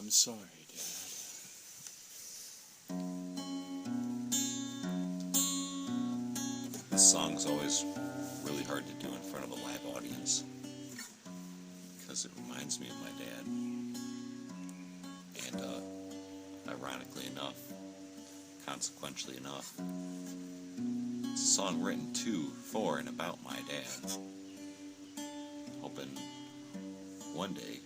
I'm sorry, Dad. This song's always really hard to do in front of a live audience because it reminds me of my dad. And ironically enough, consequentially enough, it's a song written to, for, and about my dad. Hoping one day,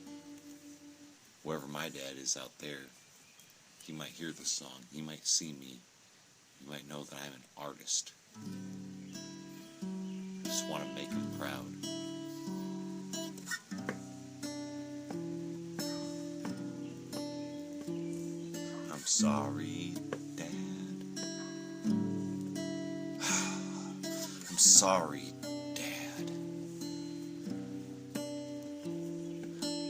wherever my dad is out there, he might hear this song, he might see me, he might know that I'm an artist. Just want to make him proud. I'm sorry, Dad. I'm sorry, Dad.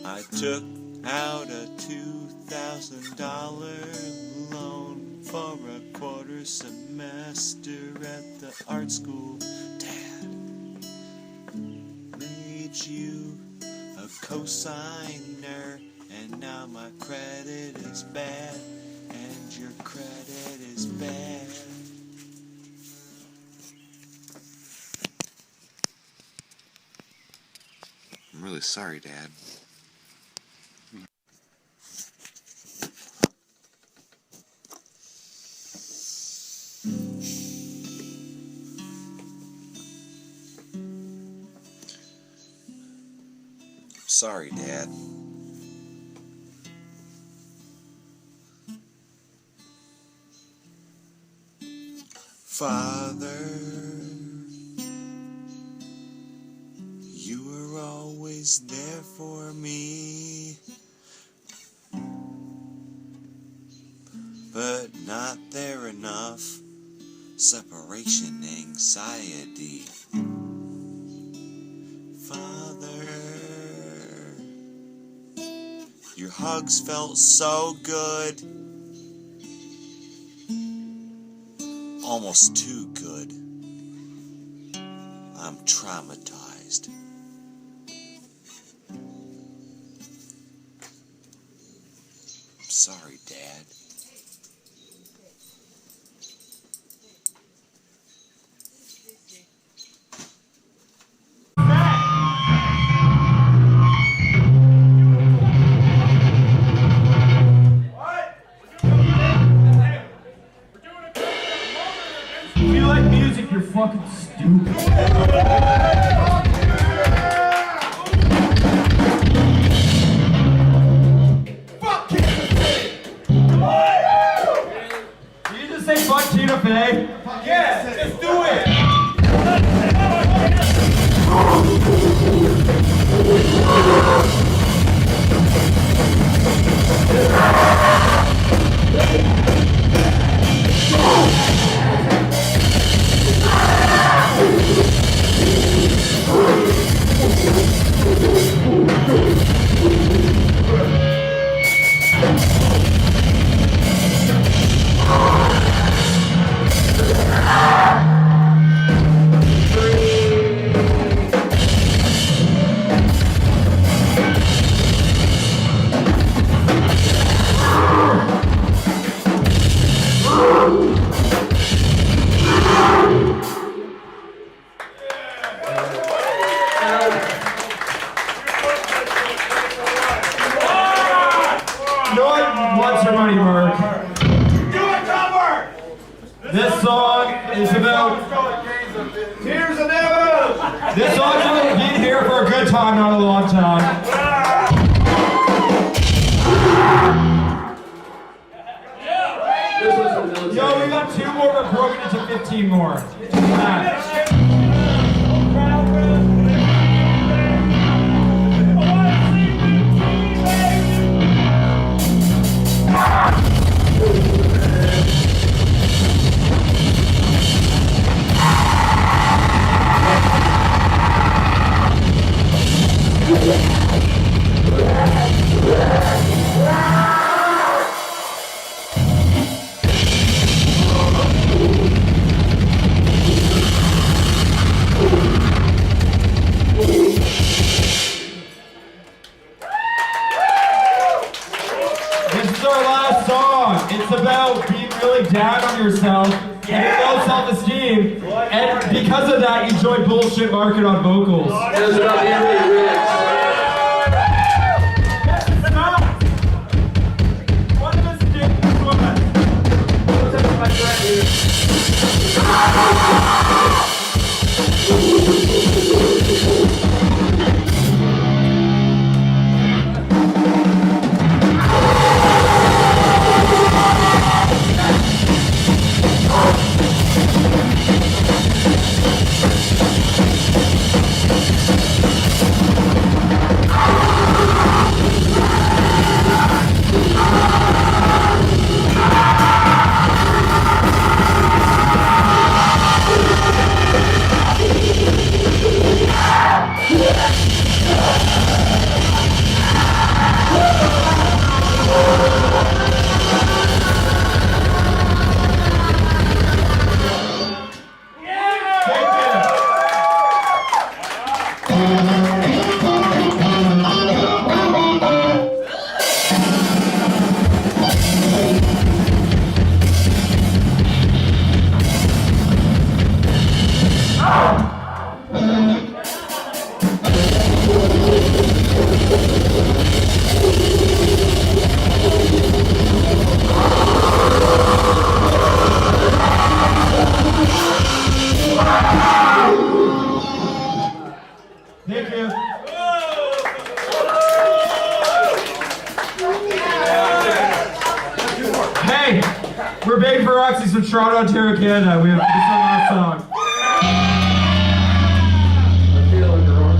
I took out a $2,000 loan for a quarter semester at the art school. Dad, made you a cosigner, and now my credit is bad, and your credit is bad. I'm really sorry, Dad. Sorry, Dad. Father, you were always there for me, but not there enough. Separation anxiety. Father, your hugs felt so good. Almost too good. I'm traumatized. I'm sorry, Dad. You're fucking stupid. Fuck Tina Fey! Did you just say fuck Tina Fey? Yeah, just do it! This song is about tears and arrows. This song is about being here for a good time, not a long time. Yo, we got 2 more, but broken into 15 more. yourself, and low self-esteem, and because of that, you joined Bullshit Market on vocals. That's about the end of the lyrics. One of us did this one. My friend here. Thank you. Hey, we're Big for Roxy's from Toronto, Ontario, Canada. We have this is our last song. I feel like a rock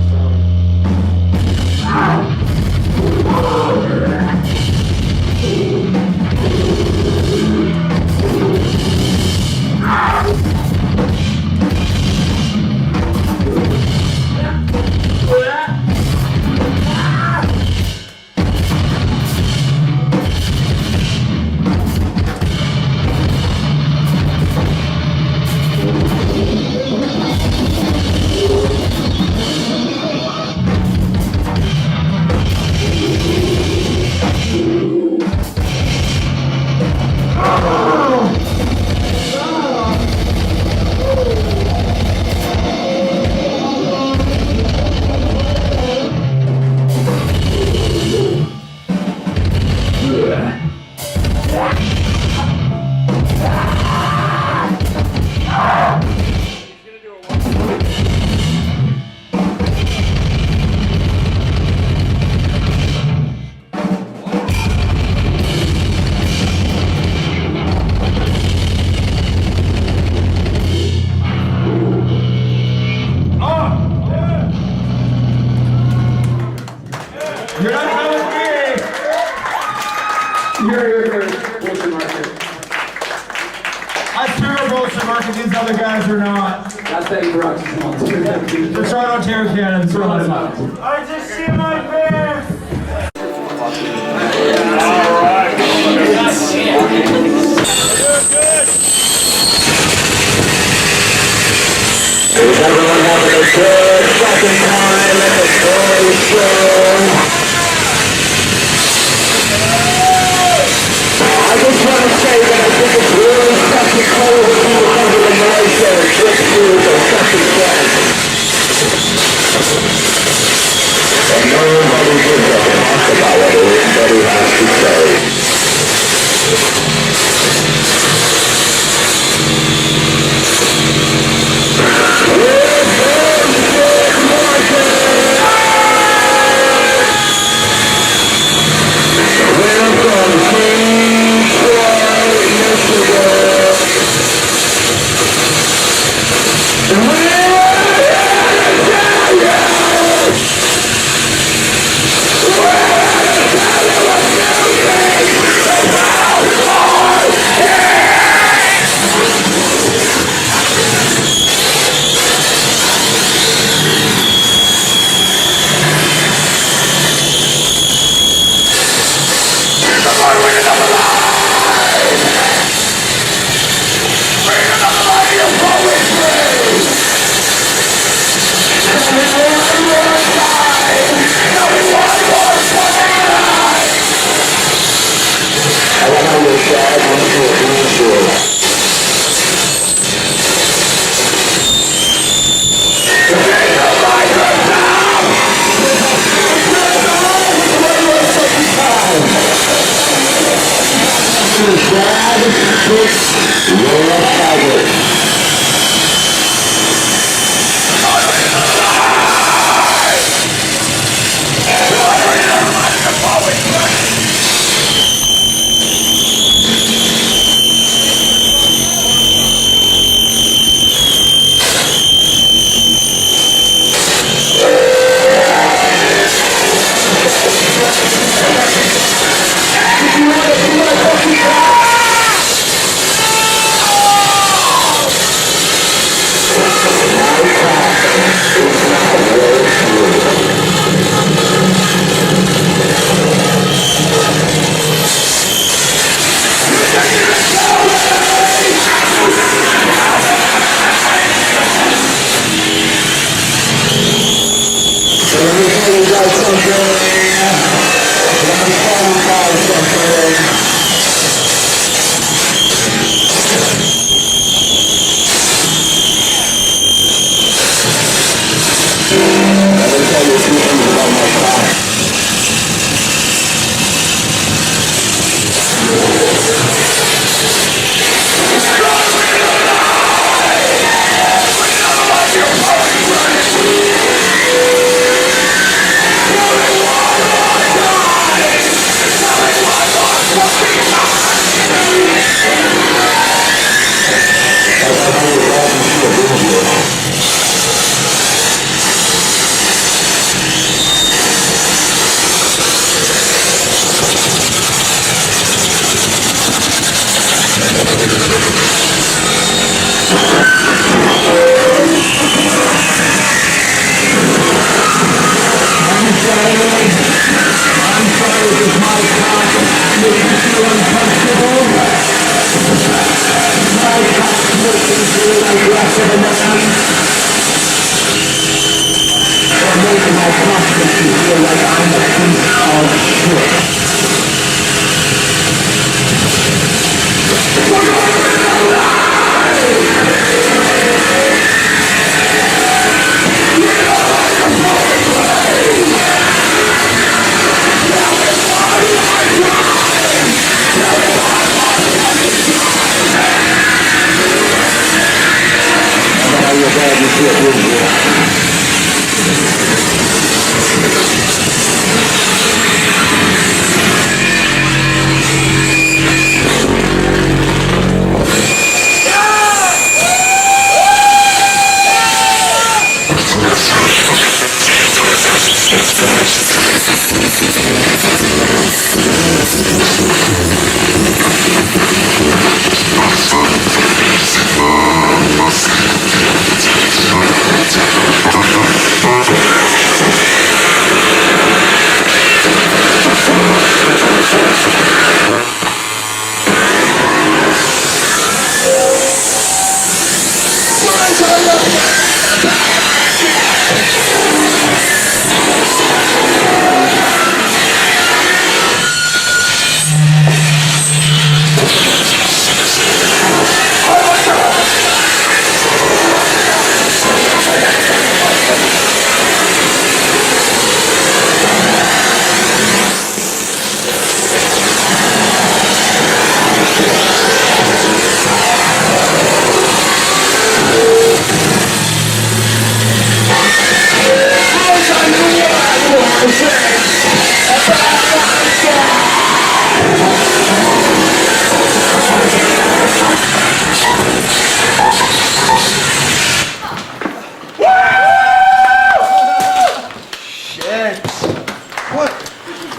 You're not done with me. Here, Bullshit Market. I swear Bullshit Market, these other guys are not. That's Big for Roxy's monster. They're Toronto, Ontario, Canada. That's what I'm about. Alright. I just see my pants. Is everyone having a good fucking time at the toy show? I just want to say that I think it's really fucking cool with people under the noise there and trick through the fucking flag. And nobody gives a fuck about what anybody has to say. Bring another light of poetry!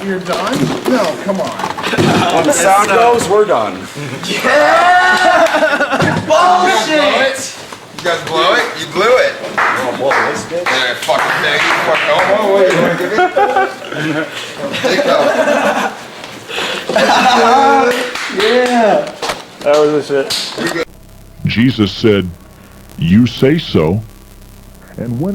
You're done? No, come on. When the sound goes, we're done. Bullshit! You guys blow it? You blew it. Oh, boy, this bitch. Yeah, fucking thing. Oh, wait, you wanna give it? Take that. That was the shit. Jesus said, "You say so." And when